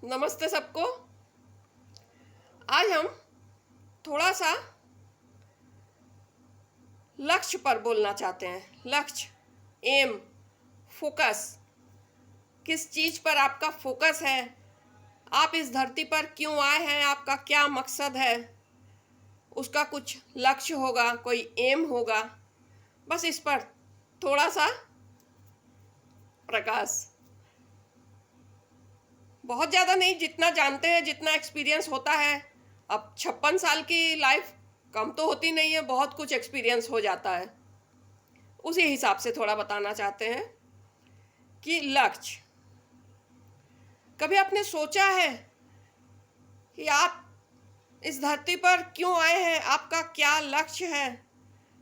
नमस्ते सबको। आज हम थोड़ा सा लक्ष्य पर बोलना चाहते हैं। लक्ष्य, एम, फोकस। किस चीज़ पर आपका फोकस है? आप इस धरती पर क्यों आए हैं? आपका क्या मकसद है? उसका कुछ लक्ष्य होगा, कोई एम होगा। बस इस पर थोड़ा सा प्रकाश। बहुत ज़्यादा नहीं, जितना जानते हैं, जितना एक्सपीरियंस होता है। अब 56 साल की लाइफ कम तो होती नहीं है, बहुत कुछ एक्सपीरियंस हो जाता है। उसी हिसाब से थोड़ा बताना चाहते हैं कि लक्ष्य। कभी आपने सोचा है कि आप इस धरती पर क्यों आए हैं? आपका क्या लक्ष्य है?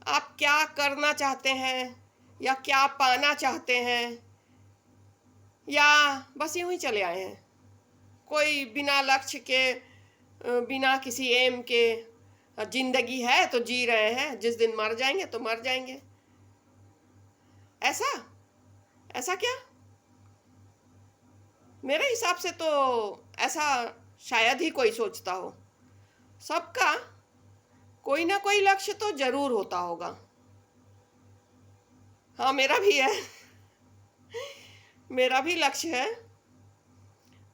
आप क्या करना चाहते हैं या क्या पाना चाहते हैं, या बस यूं ही चले आए हैं कोई बिना लक्ष्य के, बिना किसी एम के? जिंदगी है तो जी रहे हैं, जिस दिन मर जाएंगे तो मर जाएंगे। ऐसा ऐसा क्या? मेरे हिसाब से तो ऐसा शायद ही कोई सोचता हो। सबका कोई ना कोई लक्ष्य तो जरूर होता होगा। हाँ, मेरा भी है। मेरा भी लक्ष्य है।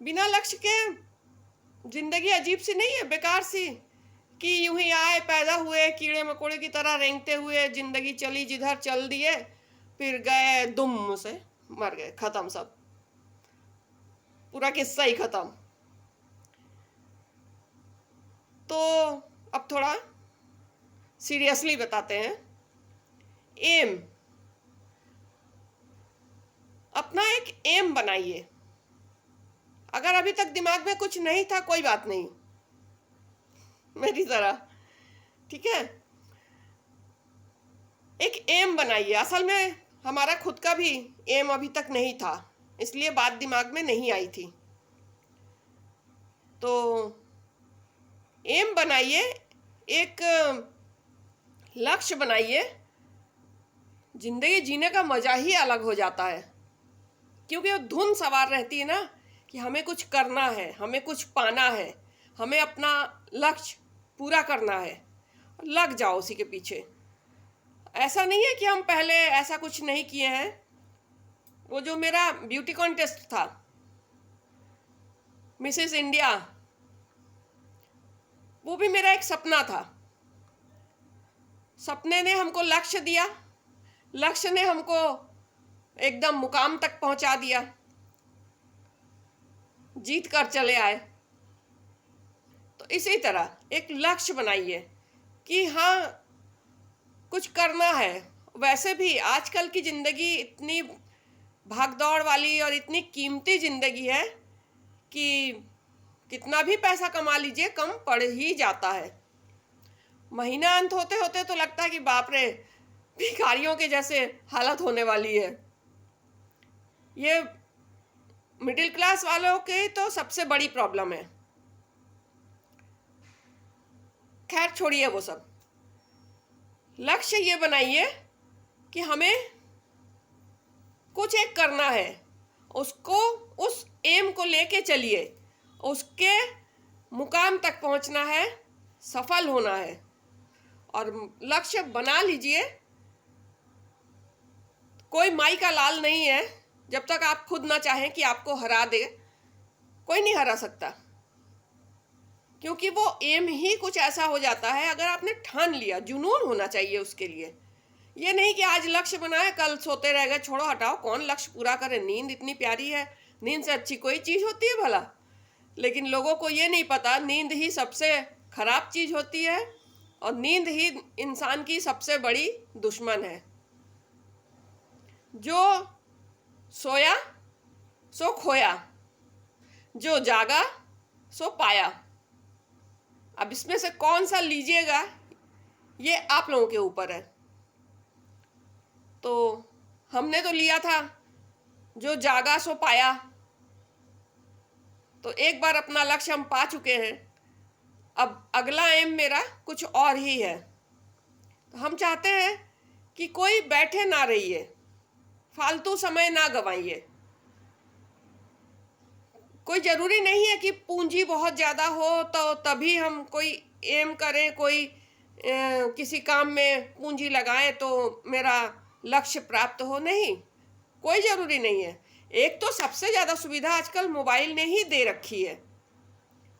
बिना लक्ष्य के जिंदगी अजीब सी नहीं है, बेकार सी, कि यूं ही आए, पैदा हुए, कीड़े मकोड़े की तरह रेंगते हुए जिंदगी चली, जिधर चल दिए, फिर गए दुम से, मर गए, खत्म सब, पूरा किस्सा ही खत्म। तो अब थोड़ा सीरियसली बताते हैं। एम, अपना एक एम बनाइए। अगर अभी तक दिमाग में कुछ नहीं था, कोई बात नहीं, मेरी तरह, ठीक है। एक एम बनाइए। असल में हमारा खुद का भी एम अभी तक नहीं था, इसलिए बात दिमाग में नहीं आई थी। तो एम बनाइए, एक लक्ष्य बनाइए। जिंदगी जीने का मजा ही अलग हो जाता है, क्योंकि वो धुन सवार रहती है ना, कि हमें कुछ करना है, हमें कुछ पाना है, हमें अपना लक्ष्य पूरा करना है। लग जाओ उसी के पीछे। ऐसा नहीं है कि हम पहले ऐसा कुछ नहीं किए हैं। वो जो मेरा ब्यूटी कॉन्टेस्ट था, मिसेस इंडिया, वो भी मेरा एक सपना था। सपने ने हमको लक्ष्य दिया, लक्ष्य ने हमको एकदम मुकाम तक पहुंचा दिया, जीत कर चले आए। तो इसी तरह एक लक्ष्य बनाइए कि हाँ, कुछ करना है। वैसे भी आजकल की ज़िंदगी इतनी भागदौड़ वाली और इतनी कीमती ज़िंदगी है कि कितना भी पैसा कमा लीजिए, कम पड़ ही जाता है। महीना अंत होते होते तो लगता है कि बाप रे, भिखारियों के जैसे हालत होने वाली है। ये मिडिल क्लास वालों की तो सबसे बड़ी प्रॉब्लम है। खैर छोड़िए वो सब। लक्ष्य ये बनाइए कि हमें कुछ एक करना है, उसको, उस एम को लेके चलिए, उसके मुकाम तक पहुंचना है, सफल होना है। और लक्ष्य बना लीजिए। कोई माई का लाल नहीं है। जब तक आप खुद ना चाहें कि आपको हरा दे, कोई नहीं हरा सकता, क्योंकि वो एम ही कुछ ऐसा हो जाता है। अगर आपने ठान लिया, जुनून होना चाहिए उसके लिए। ये नहीं कि आज लक्ष्य बनाए, कल सोते रह गए। छोड़ो, हटाओ, कौन लक्ष्य पूरा करे? नींद इतनी प्यारी है, नींद से अच्छी कोई चीज़ होती है भला? लेकिन लोगों को ये नहीं पता, नींद ही सबसे खराब चीज़ होती है, और नींद ही इंसान की सबसे बड़ी दुश्मन है। जो सोया सो खोया, जो जागा सो पाया। अब इसमें से कौन सा लीजिएगा, ये आप लोगों के ऊपर है। तो हमने तो लिया था जो जागा सो पाया। तो एक बार अपना लक्ष्य हम पा चुके हैं। अब अगला एम मेरा कुछ और ही है। तो हम चाहते हैं कि कोई बैठे ना रहिए, फालतू समय ना गवाइए। कोई ज़रूरी नहीं है कि पूंजी बहुत ज़्यादा हो तो तभी हम कोई एम करें, कोई किसी काम में पूंजी लगाएं तो मेरा लक्ष्य प्राप्त हो। नहीं, कोई ज़रूरी नहीं है। एक तो सबसे ज़्यादा सुविधा आजकल मोबाइल ने ही दे रखी है।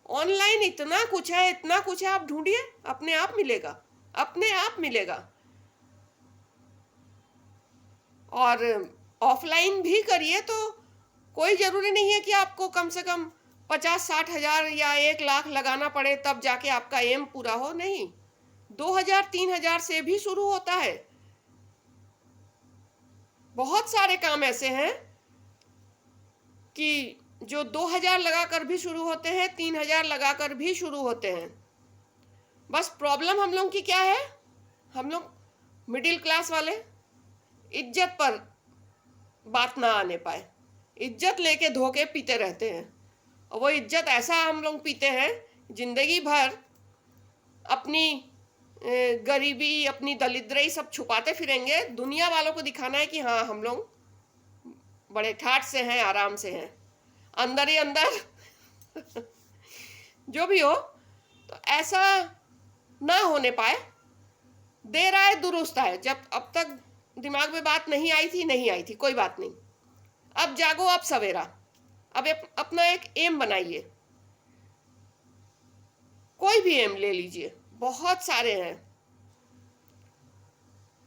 ऑनलाइन इतना कुछ है, इतना कुछ है, आप ढूंढिए, अपने आप मिलेगा, अपने आप मिलेगा। और ऑफलाइन भी करिए तो कोई ज़रूरी नहीं है कि आपको कम से कम 50-60 हज़ार या 1 लाख लगाना पड़े तब जाके आपका एम पूरा हो। नहीं, 2,000-3,000 से भी शुरू होता है। बहुत सारे काम ऐसे हैं कि जो 2,000 लगाकर भी शुरू होते हैं, 3,000 लगाकर भी शुरू होते हैं। बस प्रॉब्लम हम लोग की क्या है, हम लोग मिडिल क्लास वाले इज्जत पर बात ना आने पाए, इज्जत लेके धोखे पीते रहते हैं। और वो इज्जत ऐसा हम लोग पीते हैं, जिंदगी भर अपनी गरीबी, अपनी दरिद्री सब छुपाते फिरेंगे। दुनिया वालों को दिखाना है कि हाँ, हम लोग बड़े ठाठ से हैं, आराम से हैं, अंदर ही अंदर जो भी हो। तो ऐसा ना होने पाए। देर आए दुरुस्त आए। जब अब तक दिमाग में बात नहीं आई थी, कोई बात नहीं। अब जागो, अब सवेरा। अब अपना एक एम बनाइए, कोई भी एम ले लीजिए, बहुत सारे हैं।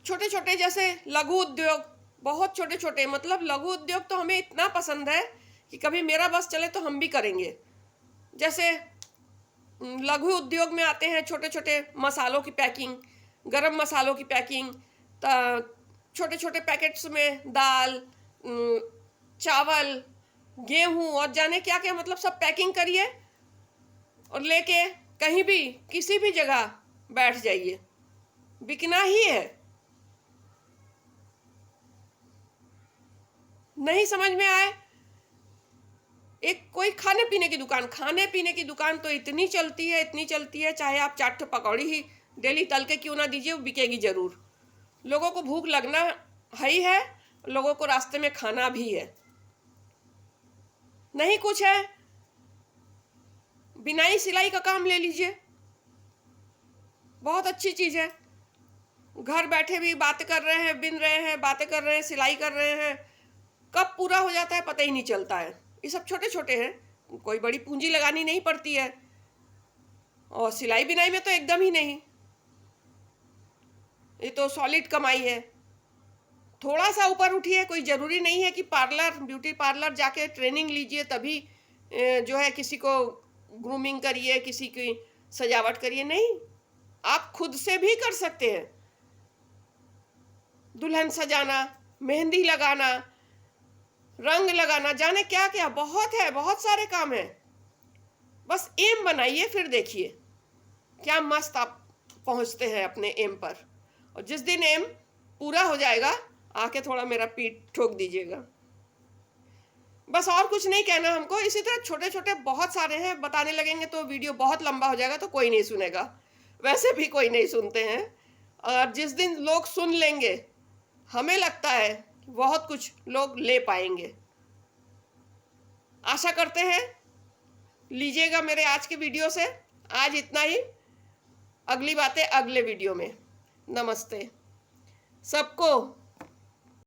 छोटे छोटे जैसे लघु उद्योग, बहुत छोटे छोटे, मतलब लघु उद्योग तो हमें इतना पसंद है कि कभी मेरा बस चले तो हम भी करेंगे। जैसे लघु उद्योग में आते हैं छोटे छोटे मसालों की पैकिंग, गरम मसालों की पैकिंग, छोटे छोटे पैकेट्स में दाल, चावल, गेहूं और जाने क्या क्या, मतलब सब पैकिंग करिए और लेके कहीं भी किसी भी जगह बैठ जाइए, बिकना ही है। नहीं समझ में आए, एक कोई खाने पीने की दुकान तो इतनी चलती है, चाहे आप चाट पकौड़ी ही डेली तल के क्यों ना दीजिए, वो बिकेगी जरूर। लोगों को भूख लगना है ही है, लोगों को रास्ते में खाना भी है। नहीं कुछ है, बिनाई सिलाई का काम ले लीजिए, बहुत अच्छी चीज है। घर बैठे भी बातें कर रहे हैं, बिन रहे हैं, बातें कर रहे हैं, सिलाई कर रहे हैं, कब पूरा हो जाता है पता ही नहीं चलता है। ये सब छोटे छोटे हैं, कोई बड़ी पूंजी लगानी नहीं पड़ती है। और सिलाई बिनाई में तो एकदम ही नहीं, ये तो सॉलिड कमाई है। थोड़ा सा ऊपर उठिए, कोई ज़रूरी नहीं है कि पार्लर, ब्यूटी पार्लर जाके ट्रेनिंग लीजिए तभी जो है किसी को ग्रूमिंग करिए, किसी की सजावट करिए। नहीं, आप खुद से भी कर सकते हैं। दुल्हन सजाना, मेहंदी लगाना, रंग लगाना, जाने क्या क्या, बहुत है, बहुत सारे काम हैं। बस एम बनाइए, फिर देखिए क्या मस्त आप पहुंचते हैं अपने एम पर। और जिस दिन एम पूरा हो जाएगा, आके थोड़ा मेरा पीठ ठोक दीजिएगा। बस और कुछ नहीं कहना हमको। इसी तरह छोटे छोटे बहुत सारे हैं, बताने लगेंगे तो वीडियो बहुत लंबा हो जाएगा, तो कोई नहीं सुनेगा, वैसे भी कोई नहीं सुनते हैं। और जिस दिन लोग सुन लेंगे, हमें लगता है कि बहुत कुछ लोग ले पाएंगे। आशा करते हैं लीजिएगा मेरे आज के वीडियो से। आज इतना ही, अगली बातें अगले वीडियो में। नमस्ते सबको।